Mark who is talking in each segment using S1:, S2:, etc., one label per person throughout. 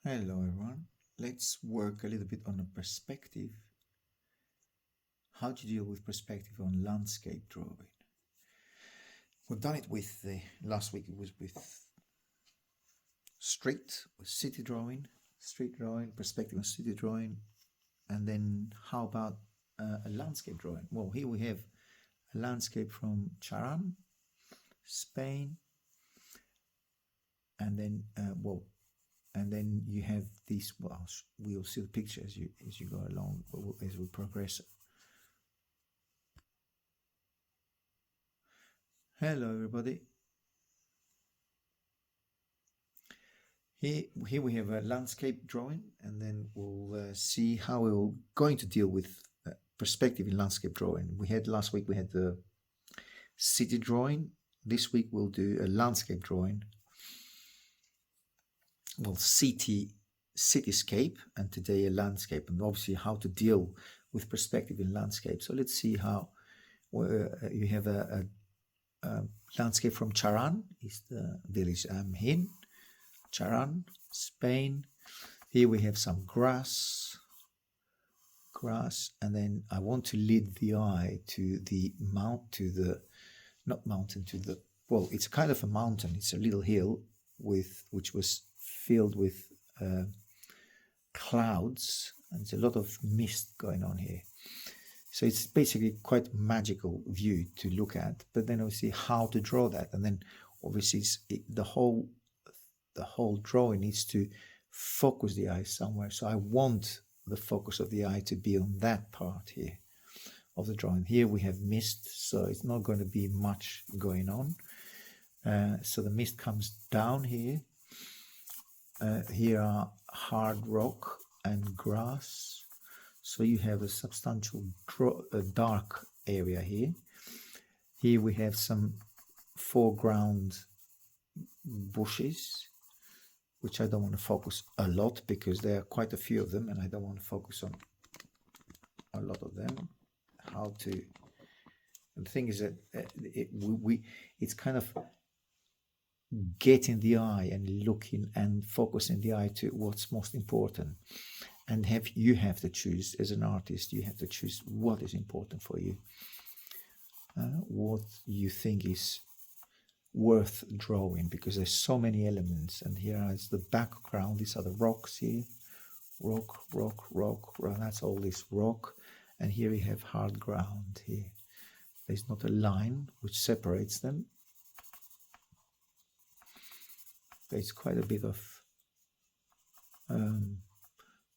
S1: Hello everyone. Let's work a little bit on a perspective. How to deal with perspective on landscape drawing. We've done it with the last week. It was with with city drawing, street drawing, perspective on city drawing, and then how about a landscape drawing? Well, here we have a landscape from Charan, Spain, and then and then you have these. Well, we'll see the picture as you go along as we progress. Hello, everybody. Here we have a landscape drawing, and then we'll see how we're going to deal with perspective in landscape drawing. We had last week we had the city drawing. This week we'll do a landscape drawing. Well, cityscape, and today a landscape, and obviously how to deal with perspective in landscape. So let's see how you have a landscape from Charan, is the village I'm in. Charan, Spain. Here we have some grass, and then I want to lead the eye to the well, it's kind of a mountain. It's a little hill which was filled with clouds, and there's a lot of mist going on here. So it's basically quite magical view to look at. But then obviously how to draw that, and then obviously the whole drawing needs to focus the eye somewhere. So I want the focus of the eye to be on that part here of the drawing. Here we have mist, so it's not going to be much going on. So the mist comes down here. Here are hard rock and grass. So you have a substantial dark area here. Here we have some foreground bushes, which I don't want to focus a lot because there are quite a few of them, and I don't want to focus on a lot of them. And the thing is that it's kind of getting the eye and looking and focusing the eye to what's most important. And you have to choose, as an artist, you have to choose what is important for you, what you think is worth drawing, because there's so many elements. And here is the background. These are the rocks here. Rock. That's all this rock. And here we have hard ground here. There's not a line which separates them. There's quite a bit of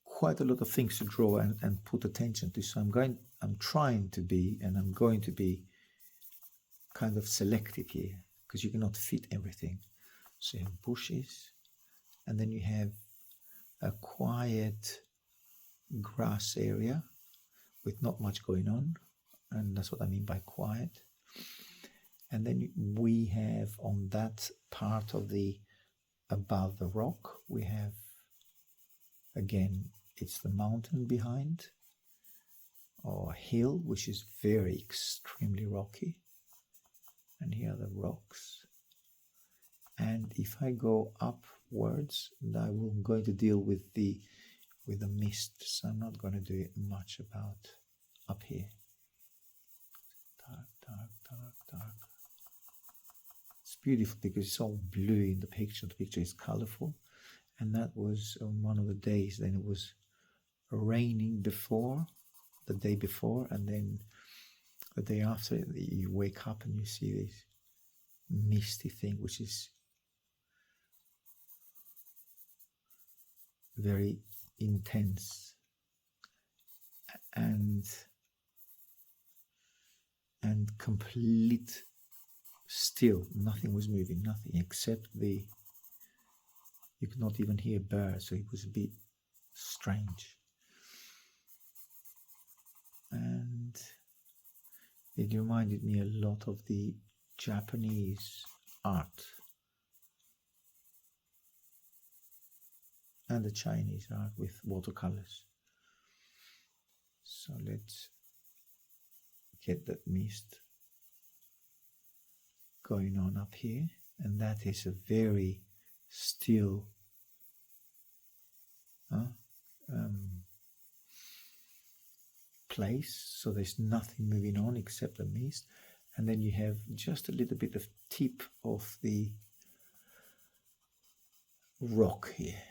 S1: quite a lot of things to draw and put attention to. So I'm going to be kind of selective here, because you cannot fit everything. So you have bushes, and then you have a quiet grass area with not much going on, and that's what I mean by quiet. And then we have on that part of above the rock, we have, again, it's the mountain behind, or a hill, which is very extremely rocky. And here are the rocks. And if I go upwards, I'm going to deal with the mist, so I'm not going to do it much about up here. Dark. It's beautiful because it's all blue in the picture. The picture is colorful. And that was on one of the days. Then it was raining the day before, and then the day after, you wake up and you see this misty thing, which is very intense and complete still. Nothing was moving, nothing except you could not even hear birds, so it was a bit strange. And it reminded me a lot of the Japanese art and the Chinese art with watercolors. So let's get that mist going on up here, and that is a very still place, so there's nothing moving on except the mist, and then you have just a little bit of tip of the rock here.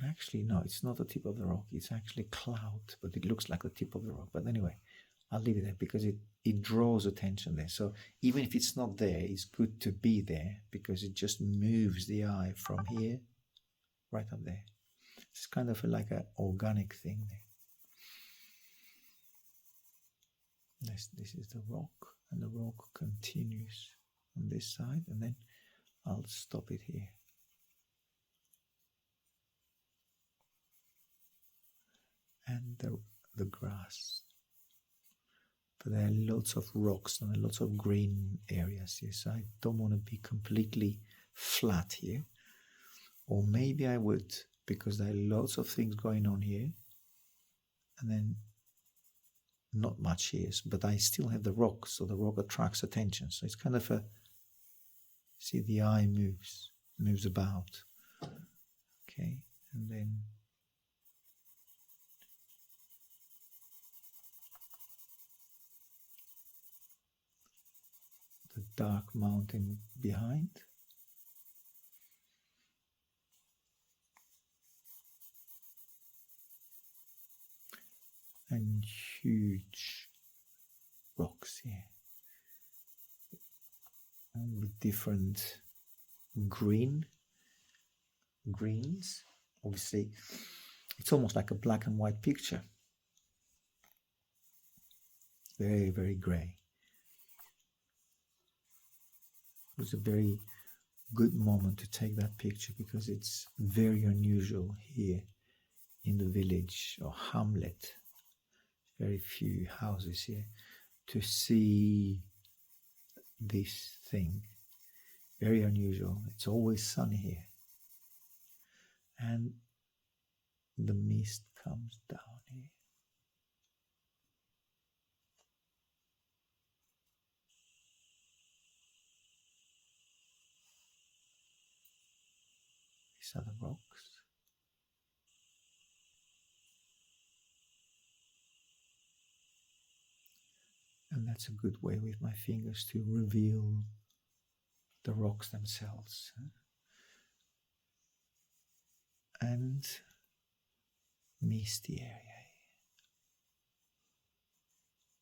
S1: Actually, no, it's not the tip of the rock, it's actually cloud, but it looks like the tip of the rock. But anyway, I'll leave it there because it draws attention there. So even if it's not there, it's good to be there because it just moves the eye from here right up there. It's kind of like an organic thing there. This is the rock, and the rock continues on this side, and then I'll stop it here. And the grass. But there are lots of rocks and lots of green areas here, so I don't want to be completely flat here. Or maybe I would, because there are lots of things going on here, and then not much here, but I still have the rock, so the rock attracts attention. So it's kind of a, see, the eye moves about. Okay, and then the dark mountain behind. And huge rocks here, and with different greens. Obviously, it's almost like a black and white picture. Very, very grey. It was a very good moment to take that picture because it's very unusual here in the village or hamlet. Very few houses here to see this thing. Very unusual. It's always sunny here. And the mist comes down here. These are the rocks. And that's a good way with my fingers to reveal the rocks themselves. And misty area.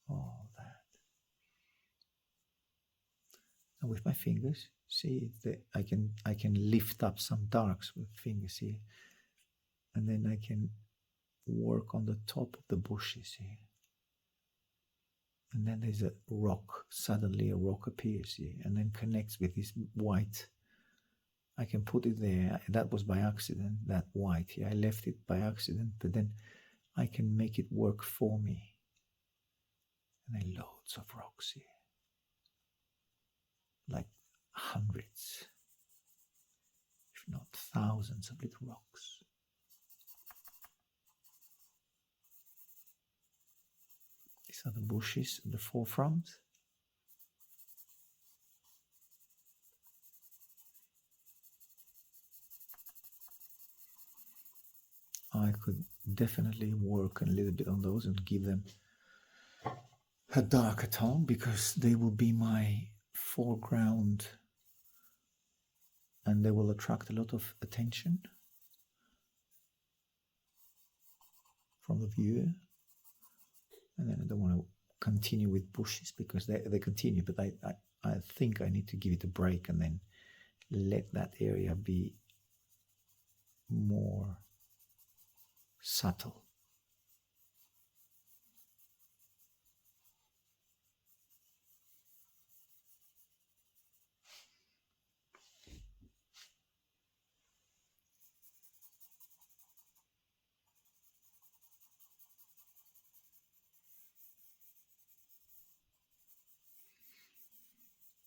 S1: All that. And with my fingers, see that I can lift up some darks with fingers here. And then I can work on the top of the bushes here. And then there's a rock, suddenly a rock appears here and then connects with this white. I can put it there. That was by accident, that white here. I left it by accident, but then I can make it work for me. And then loads of rocks here. Like hundreds, if not thousands of little rocks. These are the bushes in the forefront. I could definitely work a little bit on those and give them a darker tone because they will be my foreground and they will attract a lot of attention from the viewer. And then I don't want to continue with bushes because they continue, but I think I need to give it a break and then let that area be more subtle.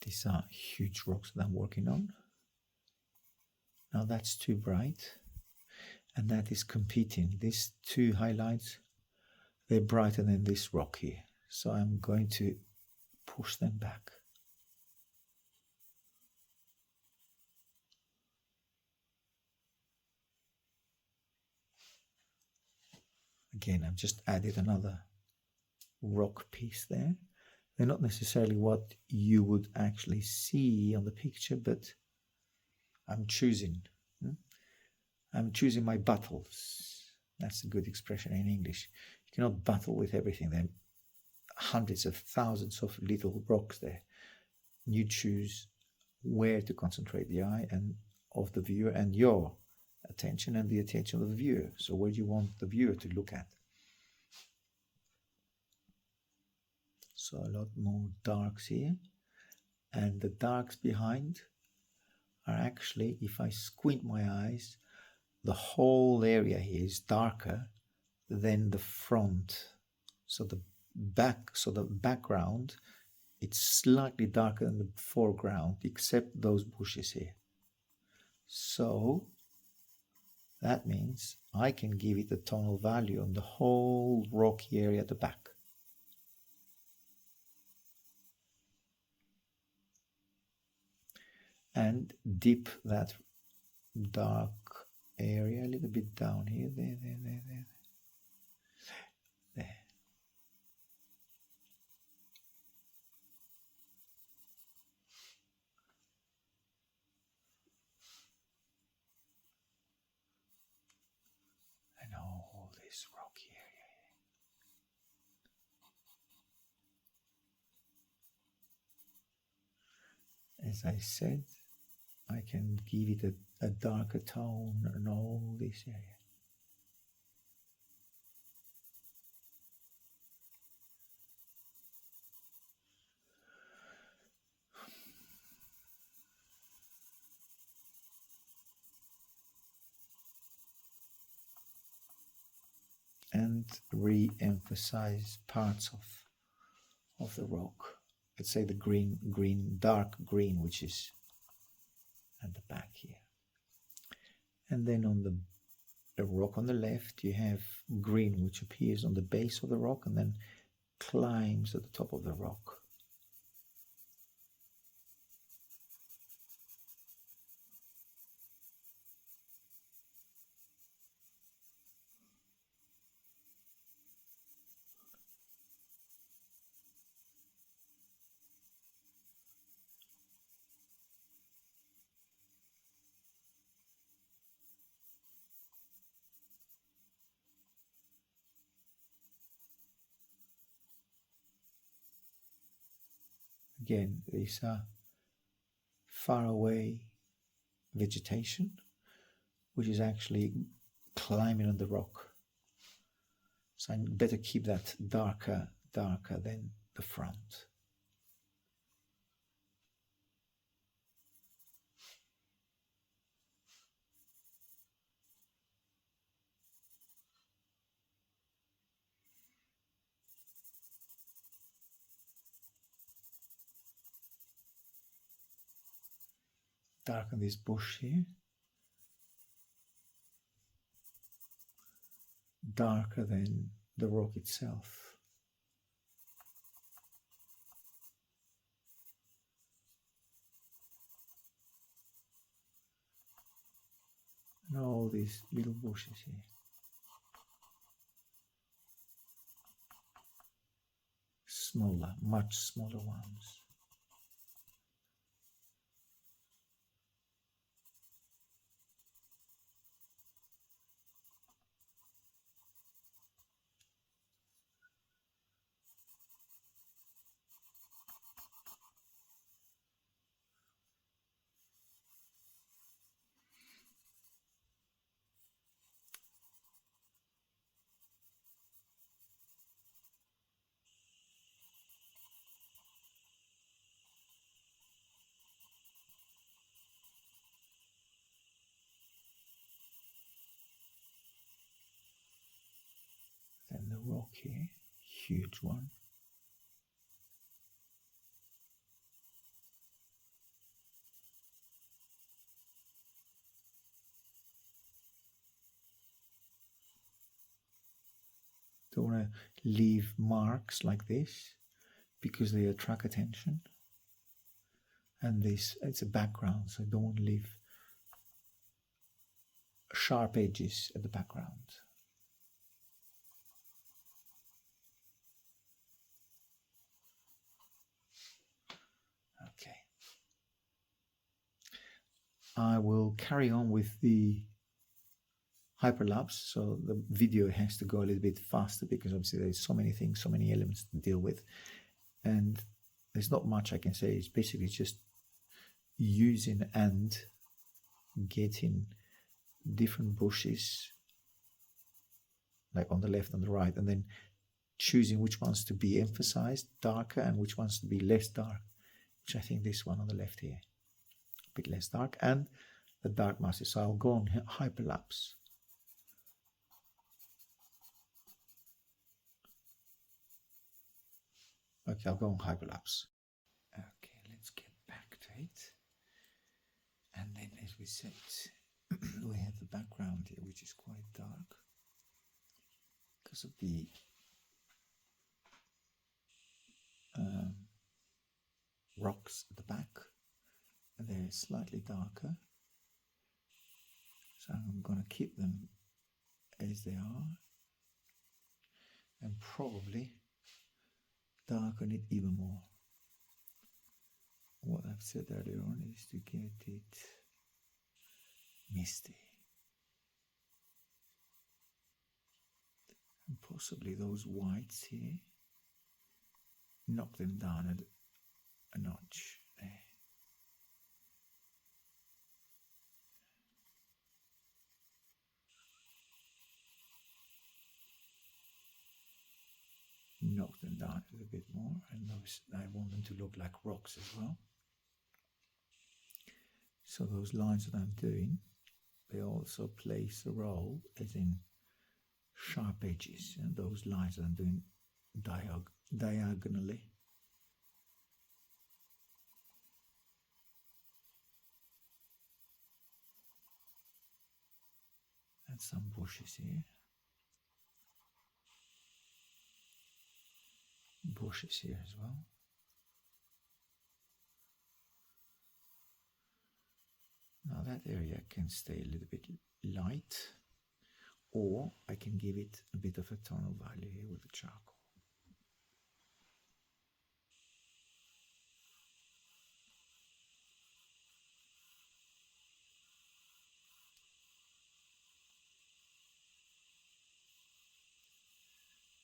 S1: These are huge rocks that I'm working on. Now that's too bright, and that is competing. These two highlights, they're brighter than this rock here. So I'm going to push them back. Again, I've just added another rock piece there. They're not necessarily what you would actually see on the picture, but I'm choosing. I'm choosing my battles. That's a good expression in English. You cannot battle with everything. There are hundreds of thousands of little rocks there. You choose where to concentrate the eye and of the viewer and your attention and the attention of the viewer. So where do you want the viewer to look at? So a lot more darks here, and the darks behind are actually, if I squint my eyes, the whole area here is darker than the front. So the background, it's slightly darker than the foreground, except those bushes here. So that means I can give it a tonal value on the whole rocky area at the back. And dip that dark area a little bit down here, there. And all this rocky area. As I said, I can give it a darker tone and all this area. And re-emphasize parts of the rock. Let's say the dark green, which is at the back here. And then on the rock on the left, you have green, which appears on the base of the rock and then climbs at the top of the rock. Again, these are far away vegetation, which is actually climbing on the rock. So I better keep that darker than the front. Darken this bush here. Darker than the rock itself. And all these little bushes here. Smaller, much smaller ones. Then the rock here, huge one. Don't want to leave marks like this because they attract attention. And this, it's a background, so I don't want to leave sharp edges at the background. I will carry on with the hyperlapse, so the video has to go a little bit faster because obviously there's so many things, so many elements to deal with, and there's not much I can say. It's basically just using and getting different bushes like on the left and the right, and then choosing which ones to be emphasized darker and which ones to be less dark, which I think this one on the left here a bit less dark, and the dark masses. So I'll go on hyperlapse. Okay, I'll go on hyperlapse. Okay, let's get back to it. And then, as we said, we have the background here, which is quite dark because of the rocks at the back. And they're slightly darker. So I'm going to keep them as they are. And probably darken it even more. What I've said earlier on is to get it misty. And possibly those whites here, knock them down a notch there. Knock them down a little bit more, and those, I want them to look like rocks as well. So those lines that I'm doing, they also plays a role as in sharp edges, and those lines that I'm doing diagonally. And some bushes here. Bushes here as well. Now that area can stay a little bit light, or I can give it a bit of a tonal value here with the charcoal.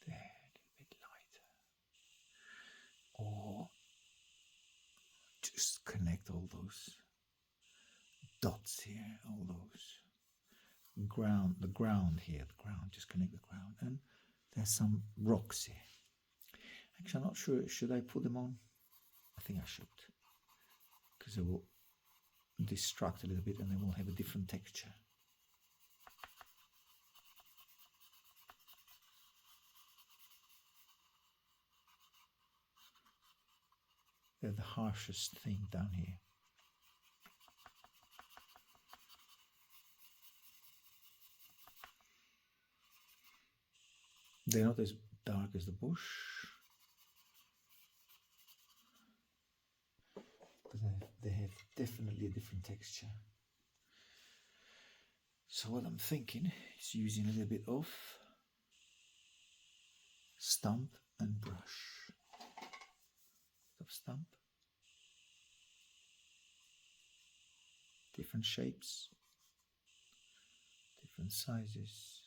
S1: There, a little bit lighter. Or just connect all those dots here, all those ground, the ground here, the ground, just connect the ground. And there's some rocks here. Actually, I'm not sure, should I put them on? I think I should, because they will distract a little bit and they will have a different texture. They're the harshest thing down here. They're not as dark as the bush, but they have definitely a different texture. So what I'm thinking is using a little bit of stump and brush. Of stump, different shapes, different sizes.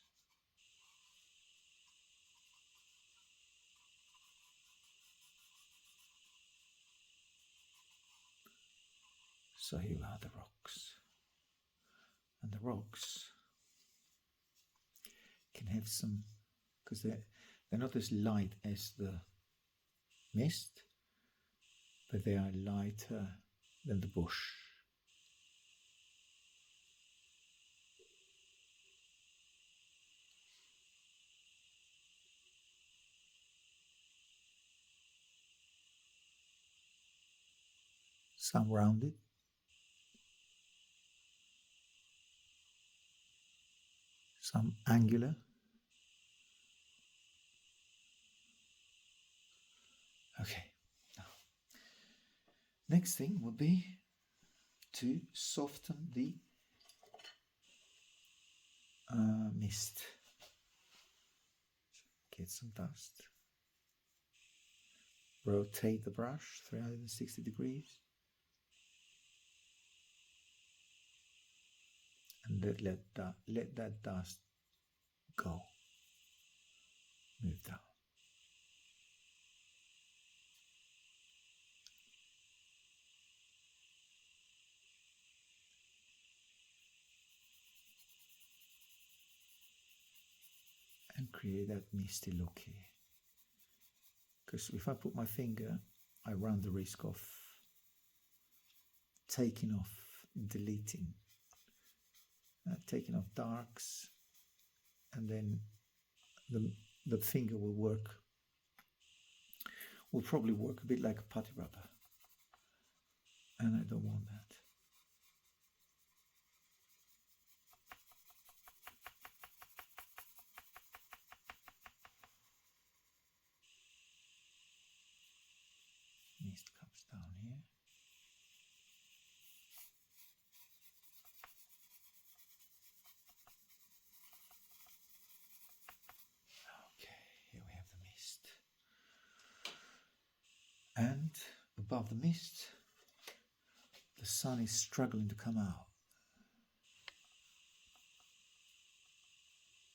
S1: So here are the rocks, and the rocks can have some, because they're not as light as the mist, but they are lighter than the bush. Some rounded, some angular. Okay, now next thing will be to soften the mist. Get some dust. Rotate the brush 360 degrees. let that dust go. Move down. And create that misty look here. Because if I put my finger, I run the risk of taking off, deleting, taking off darks, and then the finger will probably work a bit like a putty rubber, and I don't want that. Mist comes down here. Okay, here we have the mist. And above the mist, the sun is struggling to come out.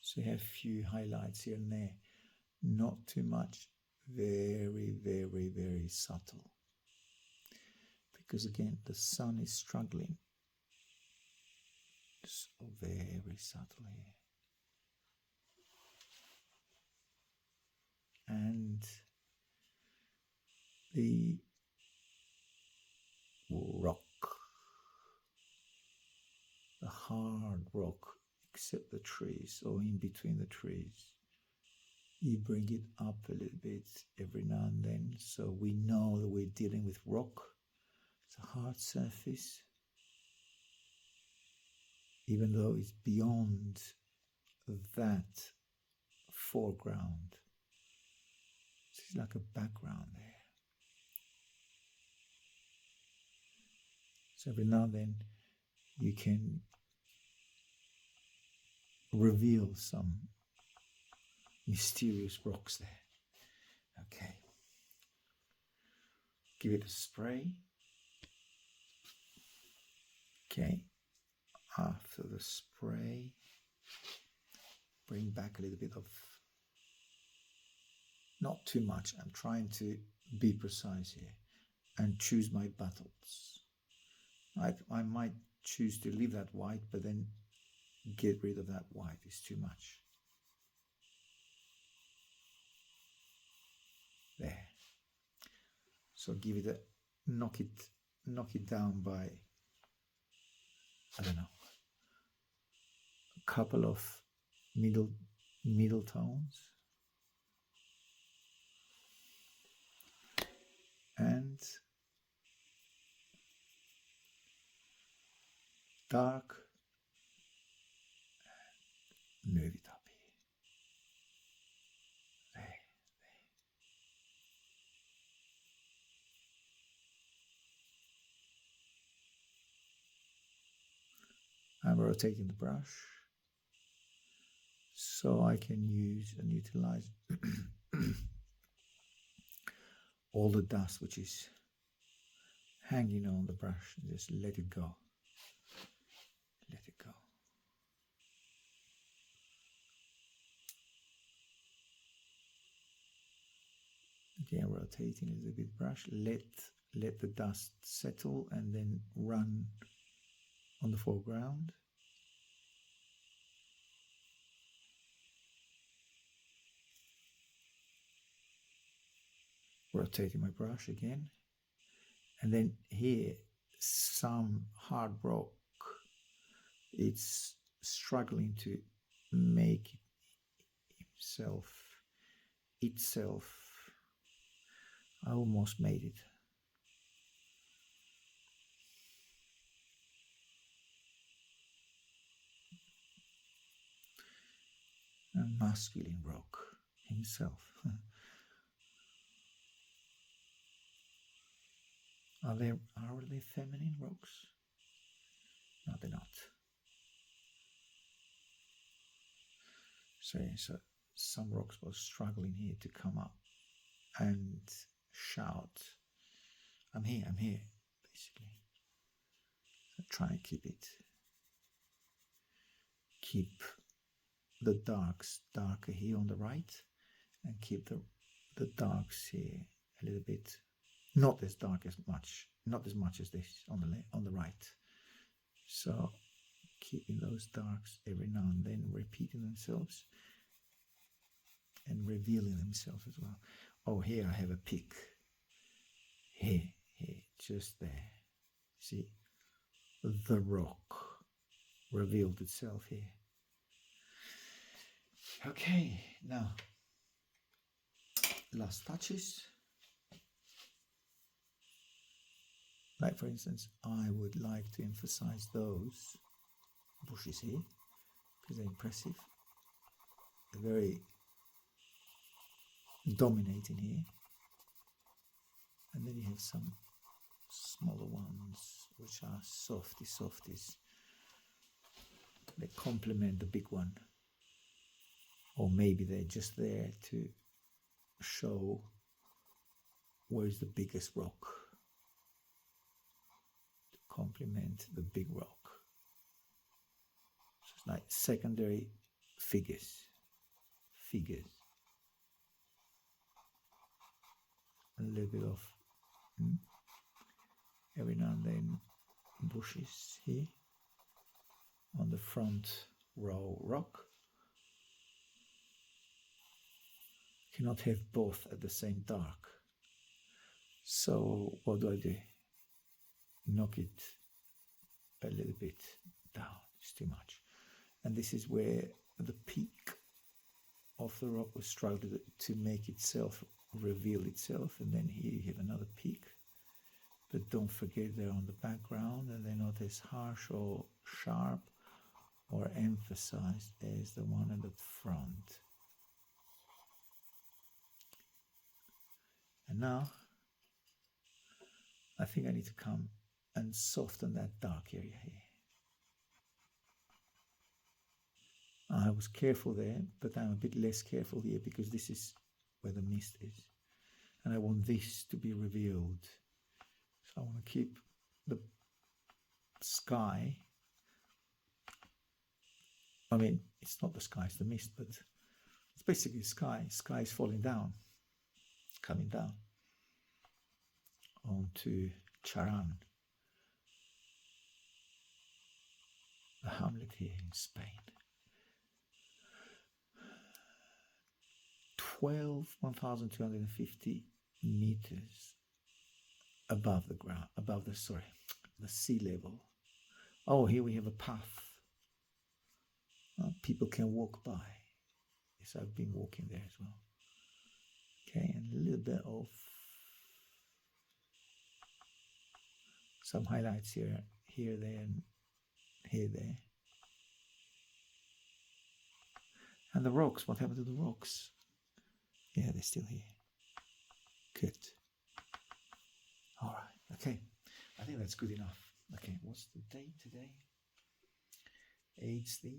S1: So you have a few highlights here and there. Not too much. Very, very, very subtle. Because again, the sun is struggling. So very subtle here. And the rock, the hard rock, except the trees or in between the trees, you bring it up a little bit every now and then, so we know that we're dealing with rock. It's a hard surface, even though it's beyond that foreground. It's like a background there. So every now and then you can reveal some mysterious rocks there. Okay. Give it a spray. Okay. After the spray, bring back a little bit of, not too much. I'm trying to be precise here and choose my battles. I might choose to leave that white, but then get rid of that white. It's too much. There. So give it a knock it down by, I don't know, a couple of middle tones. And dark, move it up here. There. I'm rotating the brush so I can use and utilize all the dust which is hanging on the brush. Just let it go. Let it go. Again, rotating a little bit brush. Let the dust settle and then run on the foreground. Rotating my brush again. And then here, some hard rock, it's struggling to make itself. I almost made it. A masculine rock himself. Are they feminine rocks? No, they're not. So some rocks were struggling here to come up and shout, I'm here, basically. So try and keep it keep the darks darker here on the right, and keep the darks here a little bit, not as dark as much, not as much as this on the right. So keeping those darks every now and then repeating themselves and revealing themselves as well. Oh, here I have a peak. Here, just there. See, the rock revealed itself here. Okay, now last touches. Like for instance, I would like to emphasize those bushes here because they're impressive. They're very dominating here. And then you have some smaller ones which are softies. They complement the big one. Or maybe they're just there to show where's the biggest rock, to complement the big rock. So it's like secondary figures. A little bit of every now and then bushes here on the front row rock. Cannot have both at the same dark. So what do? Knock it a little bit down. It's too much. And this is where the peak of the rock was struggling to make itself reveal itself. And then here you have another peak. But don't forget they're on the background and they're not as harsh or sharp or emphasized as the one at the front. And now, I think I need to come and soften that dark area here. I was careful there, but I'm a bit less careful here because this is where the mist is. And I want this to be revealed. So I want to keep the sky. I mean, it's not the sky, it's the mist, but it's basically the sky. Sky is falling down, coming down onto Charan, a hamlet here in Spain. 1,250 meters above the ground, the sea level. Oh, here we have a path. People can walk by. Yes, I've been walking there as well. Okay, and a little bit of some highlights here, there, and here, there. And the rocks, what happened to the rocks? Yeah, they're still here. Good. All right, okay. I think that's good enough. Okay, what's the date today? It's the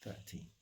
S1: 13th.